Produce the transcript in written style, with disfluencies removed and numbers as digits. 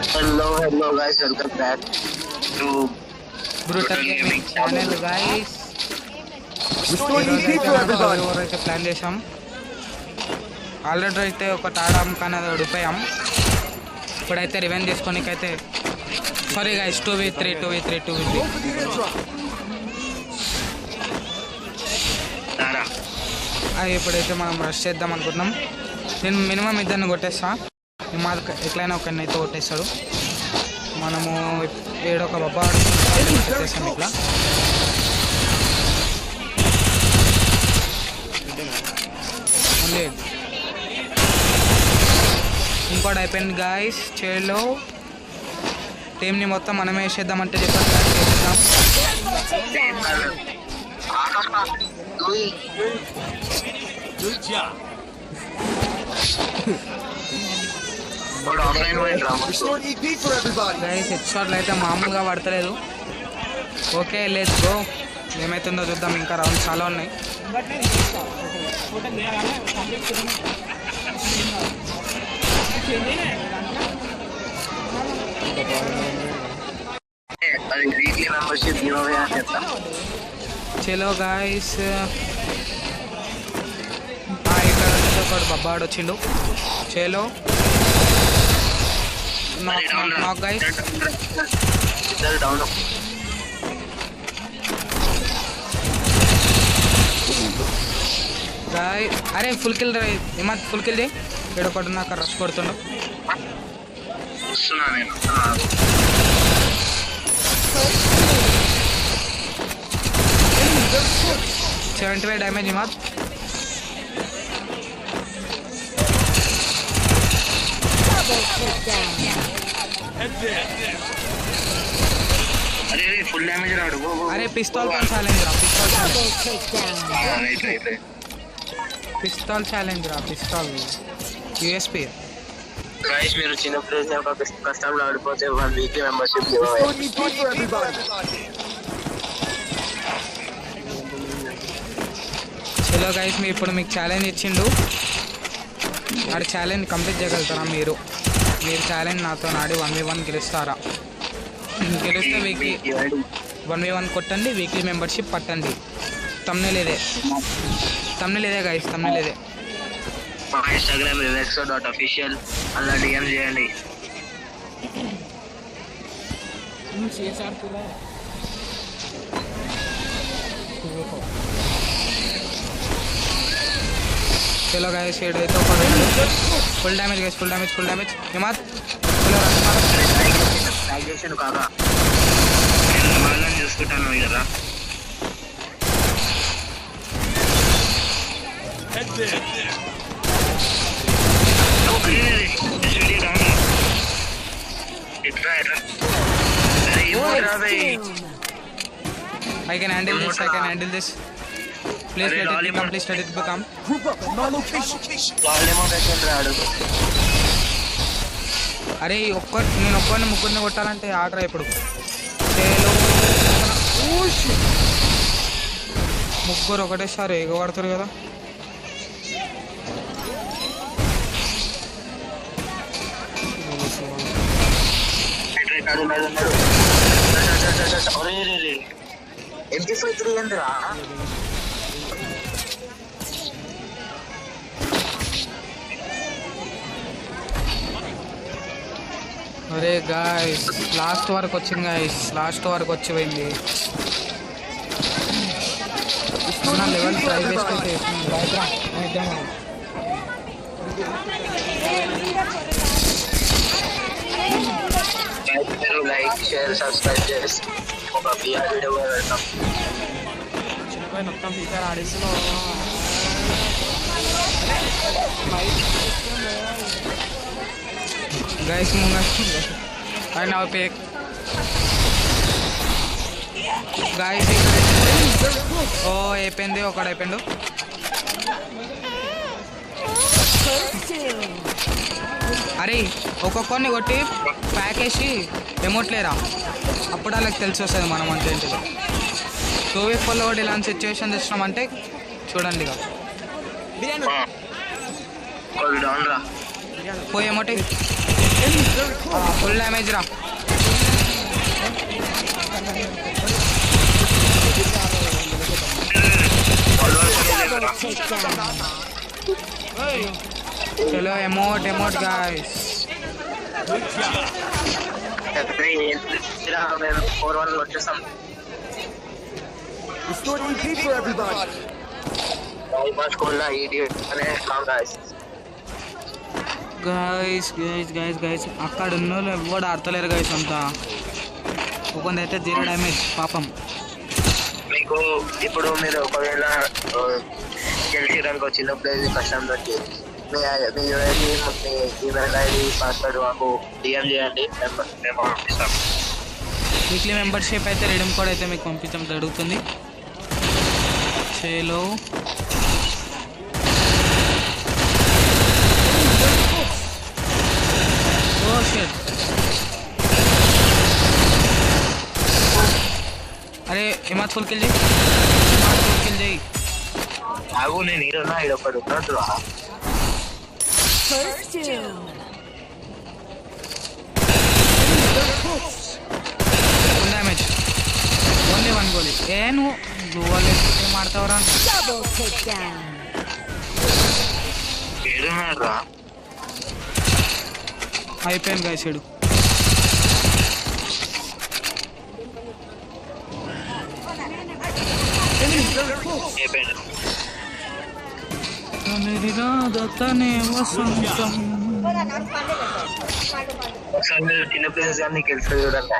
Hello guys, welcome back to Brutal Gaming channel guys. ఎవరైతే plan చేసాం already అయితే ఒక తాడాం కానీ అది ఓడిపోయాం. ఇప్పుడైతే రివెంజ్ చేసుకోనికైతే సారీ గైస్ 2v3 అది ఇప్పుడైతే మనం రష్ చేద్దాం అనుకుంటున్నాం. నేను మినిమం ఇద్దరిని కొట్టేస్తా, మా ఎట్లయినా ఒకరిని అయితే కొట్టేస్తాడు. మనము ఏడొక బబ్బా కొట్టేస్తాం ఇట్లా. ఇంకోటి అయిపోయింది గాయస్. చేలో టీంని మొత్తం మనమే వేసేద్దామంటే చెప్పండి వేసేద్దాం. గైస్ హెడ్ షాట్లు అయితే మామూలుగా పడతలేదు. Okay let's go. ఏమైతుందో చూద్దాం. ఇంకా రౌండ్ చాలా ఉన్నాయి. చలో గాయస్, ఇక్కడ ఒకటి బబ్బాడు వచ్చిండు. చలో నాక్ గైస్. గాయ్ అరే ఫుల్ కిల్ ఏమన్నా ఫుల్ కిల్ చేయి. ఇక్కడ ఒకటి నాకు రష్ కొడుతుండు. 75 డ్యామేజ్ ఇమాద్. ఫుల్ డ్యామేజ్ రాడు. అరే పిస్తోల్ ఛాలెంజ్ రా, పిస్తోల్ ఛాలెంజ్ రా, పిస్తోల్ యూఎస్పీ. గైస్ మీరు చిన్నప్పుడు ఒక కష్టంలో ఆడిపోతే 1 వీక్లీ మెంబర్షిప్. చలో గైస్, ఇప్పుడు మీకు ఛాలెంజ్ ఇచ్చిండు. ఆడి ఛాలెంజ్ కంప్లీట్ చేయగలుగుతారా మీరు? ఛాలెంజ్ నాతో ఆడి 1v1 గెలుస్తారా? గెలిస్తే వీక్లీ 1v1 కొట్టండి, వీక్లీ మెంబర్షిప్ పట్టండి. తమ్నేల్ ఇదే గైస్, తమ్నేల్ ఇదే. మా ఇన్స్టాగ్రామ్ @official అలా డిఎం చేయండి. చలో గైస్, ఏడైతే full damage guys, full damage హిమాద్. కాగా నేను చూసుకుంటాను కదా. I can handle this. Please let it become. అరే నేను ఒక్కరిని ముగ్గురిని కొట్టాలంటే ఆర్డర్ ఇప్పుడు. ముగ్గురు ఒకటేసారి ఎగబడతారు కదా. అరే గాయ్స్, లాస్ట్ వరకు వచ్చింది గాయ్స్, లాస్ట్ వరకు వచ్చిపోయింది. లెవెల్ ట్రై బెస్ట్ అయితే లైక్ షేర్ సబ్స్క్రైబ్ చేసి ఒక వీడియో పెడతాం. చిన్నపై మొత్తం ఫీచర్ ఆడిస్తున్నావు గైస్. ఆయన పేక్ గాయస్. ఓ అయిపోయింది, ఒకడు అయిపోయిండు. అరే ఒక్కొక్కరిని కొట్టి ప్యాక్ వేసి ఎమోట్లేరా, అప్పుడు వాళ్ళకి తెలిసి వస్తుంది మనం అంటే ఏంటిదో. 2v4లో కూడా ఇలాంటి సిచ్యువేషన్ తెచ్చినామంటే చూడండి ఇక. పోయేమోటి ఫుల్ డ్యామేజ్ రా. చలో emote emote guys. Guys guys guys guys అక్కడ ఉన్న వాళ్ళు ఎవరు ఆడతలేరు గైస్. అంతా ఒక్కొంది అయితే 0 డ్యామేజ్ పాపం. మీకు ఇప్పుడు మీరు ఒకవేళ గెలిచడానికి చిన్న ప్లేస్ కష్టం తోటి మీ ఈమెయిల్ ఐడి పాస్వర్డ్ మాకు డిఎం చేయండి, మేము పంపిస్తాం. వీక్లీ మెంబర్షిప్ అయితే రిడీమ్ కోడ్ అయితే మీకు పంపించడం జరుగుతుంది. చలో ఓ షిట్. అరే హిమాత్ ఫుల్ కిల్ చేయి, హిమాత్ ఫుల్ కిల్ చేయి. అవు నేను ఈరోజు ఇదొకటి ఉన్నట్టు ఫుల్ డ్యామేజ్, ఓన్లీ 1 గోలీ. నువ్వు గోల్ ఏం ఆడతావురా? ఏడున్నారా అయిపోయాను గైస్. ఏడు తనే వసంతం. ఒకసారి మీరు చిన్న ప్లేస్ కానీ నీకు వెళ్తుంది చూడండి.